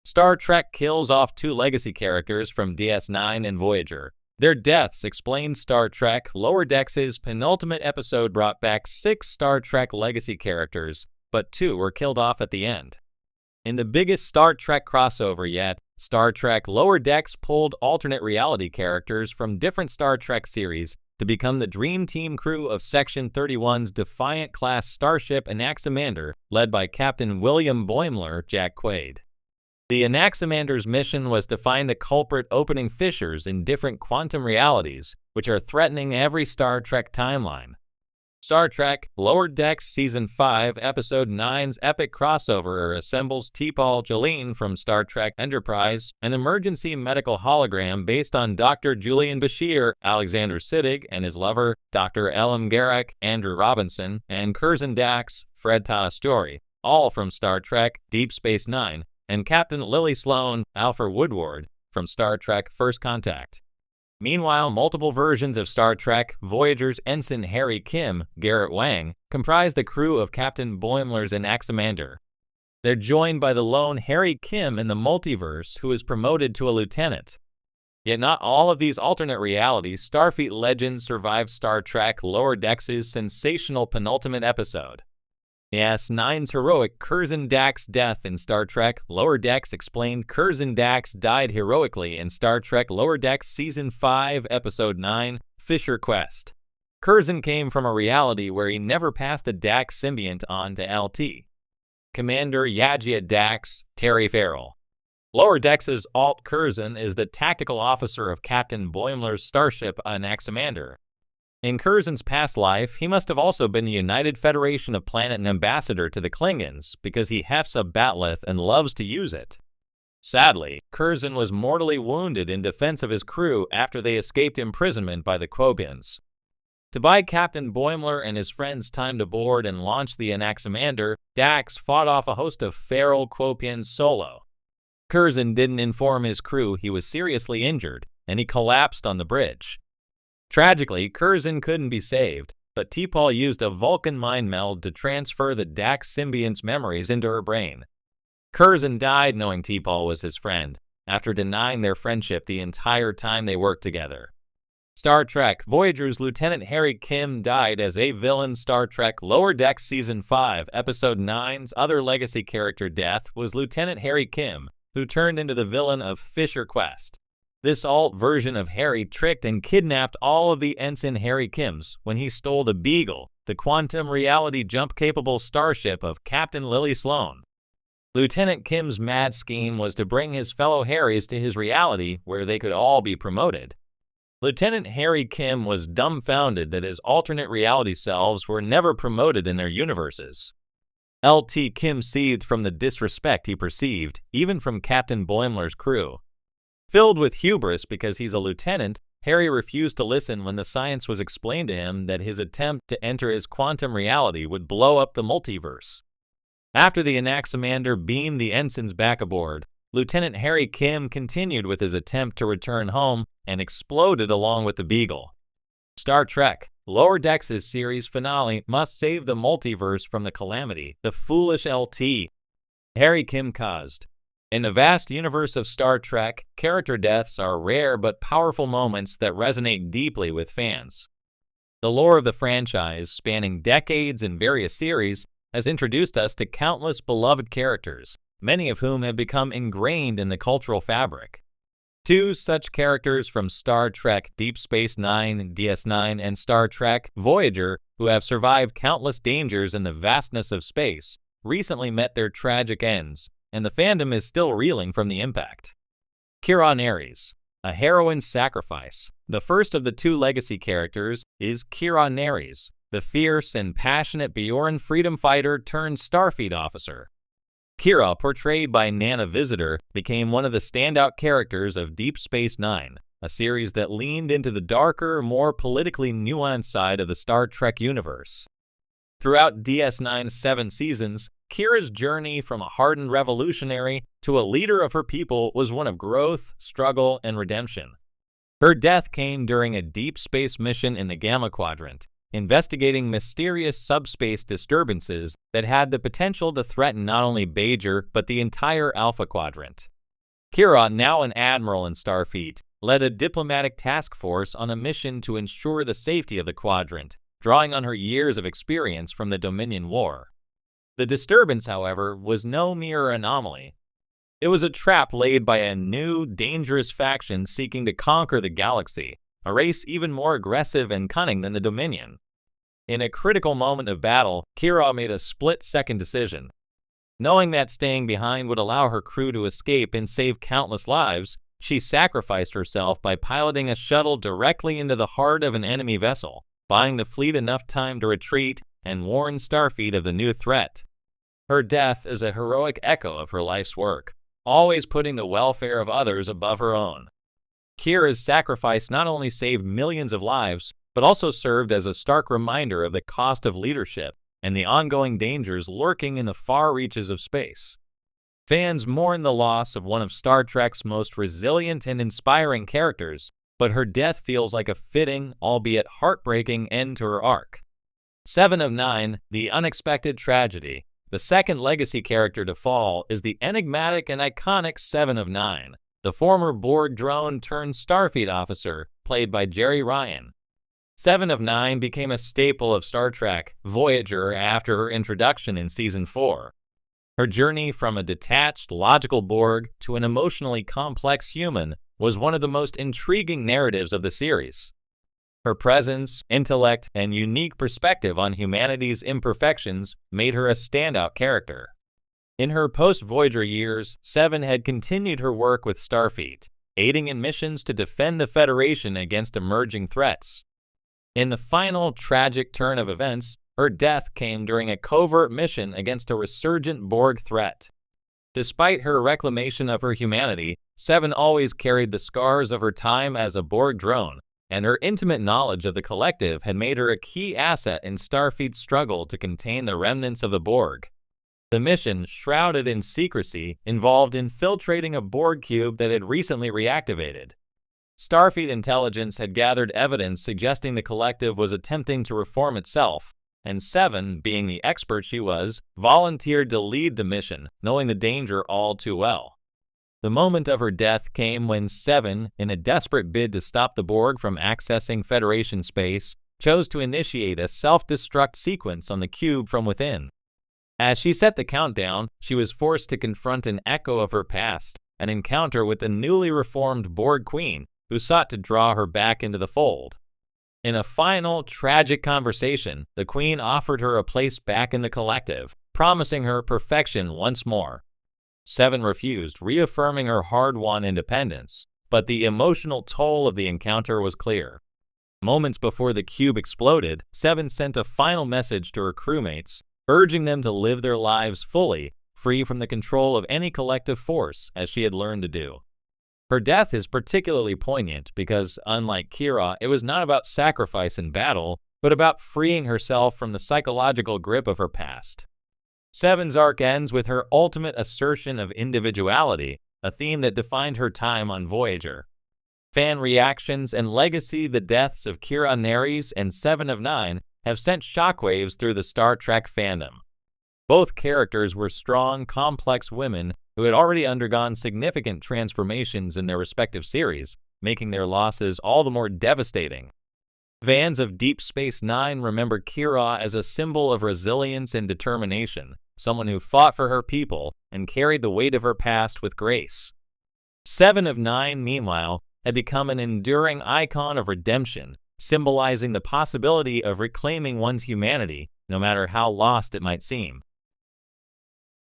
Star Trek kills off 2 legacy characters from DS9 and Voyager. Their deaths explained Star Trek Lower Decks' penultimate episode brought back 6 Star Trek legacy characters, but 2 were killed off at the end. In the biggest Star Trek crossover yet, Star Trek Lower Decks pulled alternate reality characters from different Star Trek series to become the Dream Team crew of Section 31's Defiant-class starship Anaximander, led by Captain William Boimler, Jack Quaid. The Anaximander's mission was to find the culprit opening fissures in different quantum realities, which are threatening every Star Trek timeline. Star Trek Lower Decks Season 5, Episode 9's epic crossover assembles T'Pol Jolene from Star Trek Enterprise, an emergency medical hologram based on Dr. Julian Bashir, Alexander Siddig, and his lover, Dr. Elam Garak, Andrew Robinson, and Curzon Dax, Fred Talastori, all from Star Trek Deep Space Nine, and Captain Lily Sloan, Alfred Woodward, from Star Trek First Contact. Meanwhile, multiple versions of Star Trek Voyager's Ensign Harry Kim, Garrett Wang, comprise the crew of Captain Boimler's Anaximander. They're joined by the lone Harry Kim in the multiverse, who is promoted to a lieutenant. Yet not all of these alternate realities Starfleet legends survived Star Trek Lower Decks' sensational penultimate episode. DS9's heroic Curzon Dax death in Star Trek Lower Decks explained Curzon Dax died heroically in Star Trek Lower Decks Season 5, Episode 9, Fisher Quest. Curzon came from a reality where he never passed the Dax symbiont on to LT. Commander Yajia Dax, Terry Farrell. Lower Decks' Alt Curzon is the tactical officer of Captain Boimler's starship Anaximander. In Curzon's past life, he must have also been the United Federation of Planet ambassador to the Klingons because he hefts a bat'leth and loves to use it. Sadly, Curzon was mortally wounded in defense of his crew after they escaped imprisonment by the Quopians. To buy Captain Boimler and his friends time to board and launch the Anaximander, Dax fought off a host of feral Quopians solo. Curzon didn't inform his crew he was seriously injured, and he collapsed on the bridge. Tragically, Curzon couldn't be saved, but T'Pol used a Vulcan mind meld to transfer the Dax symbiont's memories into her brain. Curzon died knowing T'Pol was his friend, after denying their friendship the entire time they worked together. Star Trek Voyager's Lieutenant Harry Kim died as a villain. Star Trek Lower Decks Season 5, Episode 9's other legacy character death was Lieutenant Harry Kim, who turned into the villain of Fisher Quest. This alt version of Harry tricked and kidnapped all of the Ensign Harry Kims when he stole the Beagle, the quantum reality jump-capable starship of Captain Lily Sloan. Lieutenant Kim's mad scheme was to bring his fellow Harrys to his reality where they could all be promoted. Lieutenant Harry Kim was dumbfounded that his alternate reality selves were never promoted in their universes. LT Kim seethed from the disrespect he perceived, even from Captain Boimler's crew. Filled with hubris because he's a lieutenant, Harry refused to listen when the science was explained to him that his attempt to enter his quantum reality would blow up the multiverse. After the Anaximander beamed the ensigns back aboard, Lieutenant Harry Kim continued with his attempt to return home and exploded along with the Beagle. Star Trek Lower Decks' series finale must save the multiverse from the calamity the foolish LT Harry Kim caused. In the vast universe of Star Trek, character deaths are rare but powerful moments that resonate deeply with fans. The lore of the franchise, spanning decades and various series, has introduced us to countless beloved characters, many of whom have become ingrained in the cultural fabric. 2 such characters from Star Trek Deep Space Nine, DS9, and Star Trek Voyager, who have survived countless dangers in the vastness of space, recently met their tragic ends, and the fandom is still reeling from the impact. Kira Nerys, a heroine's sacrifice. The first of the 2 legacy characters is Kira Nerys, the fierce and passionate Bjorn freedom fighter turned Starfleet officer. Kira, portrayed by Nana Visitor, became one of the standout characters of Deep Space Nine, a series that leaned into the darker, more politically nuanced side of the Star Trek universe. Throughout DS9's 7 seasons, Kira's journey from a hardened revolutionary to a leader of her people was one of growth, struggle, and redemption. Her death came during a deep space mission in the Gamma Quadrant, investigating mysterious subspace disturbances that had the potential to threaten not only Voyager but the entire Alpha Quadrant. Kira, now an admiral in Starfleet, led a diplomatic task force on a mission to ensure the safety of the quadrant, drawing on her years of experience from the Dominion War. The disturbance, however, was no mere anomaly. It was a trap laid by a new, dangerous faction seeking to conquer the galaxy, a race even more aggressive and cunning than the Dominion. In a critical moment of battle, Kira made a split-second decision. Knowing that staying behind would allow her crew to escape and save countless lives, she sacrificed herself by piloting a shuttle directly into the heart of an enemy vessel, buying the fleet enough time to retreat and warn Starfleet of the new threat. Her death is a heroic echo of her life's work, always putting the welfare of others above her own. Kira's sacrifice not only saved millions of lives, but also served as a stark reminder of the cost of leadership and the ongoing dangers lurking in the far reaches of space. Fans mourn the loss of one of Star Trek's most resilient and inspiring characters, but her death feels like a fitting, albeit heartbreaking, end to her arc. 7 of 9, The Unexpected Tragedy. The second legacy character to fall is the enigmatic and iconic 7 of 9, the former Borg drone turned Starfleet officer, played by Jerry Ryan. 7 of 9 became a staple of Star Trek Voyager after her introduction in Season 4. Her journey from a detached, logical Borg to an emotionally complex human was one of the most intriguing narratives of the series. Her presence, intellect, and unique perspective on humanity's imperfections made her a standout character. In her post-Voyager years, 7 had continued her work with Starfleet, aiding in missions to defend the Federation against emerging threats. In the final tragic turn of events, her death came during a covert mission against a resurgent Borg threat. Despite her reclamation of her humanity, 7 always carried the scars of her time as a Borg drone, and her intimate knowledge of the collective had made her a key asset in Starfleet's struggle to contain the remnants of the Borg. The mission, shrouded in secrecy, involved infiltrating a Borg cube that had recently reactivated. Starfleet intelligence had gathered evidence suggesting the collective was attempting to reform itself, and 7, being the expert she was, volunteered to lead the mission, knowing the danger all too well. The moment of her death came when 7, in a desperate bid to stop the Borg from accessing Federation space, chose to initiate a self-destruct sequence on the cube from within. As she set the countdown, she was forced to confront an echo of her past, an encounter with the newly reformed Borg Queen, who sought to draw her back into the fold. In a final, tragic conversation, the Queen offered her a place back in the collective, promising her perfection once more. 7 refused, reaffirming her hard-won independence, but the emotional toll of the encounter was clear. Moments before the cube exploded, 7 sent a final message to her crewmates, urging them to live their lives fully, free from the control of any collective force, as she had learned to do. Her death is particularly poignant because, unlike Kira, it was not about sacrifice in battle, but about freeing herself from the psychological grip of her past. 7's arc ends with her ultimate assertion of individuality, a theme that defined her time on Voyager. Fan reactions and legacy, the deaths of Kira Nerys and 7 of 9, have sent shockwaves through the Star Trek fandom. Both characters were strong, complex women who had already undergone significant transformations in their respective series, making their losses all the more devastating. Fans of Deep Space Nine remember Kira as a symbol of resilience and determination, someone who fought for her people and carried the weight of her past with grace. 7 of 9, meanwhile, had become an enduring icon of redemption, symbolizing the possibility of reclaiming one's humanity, no matter how lost it might seem.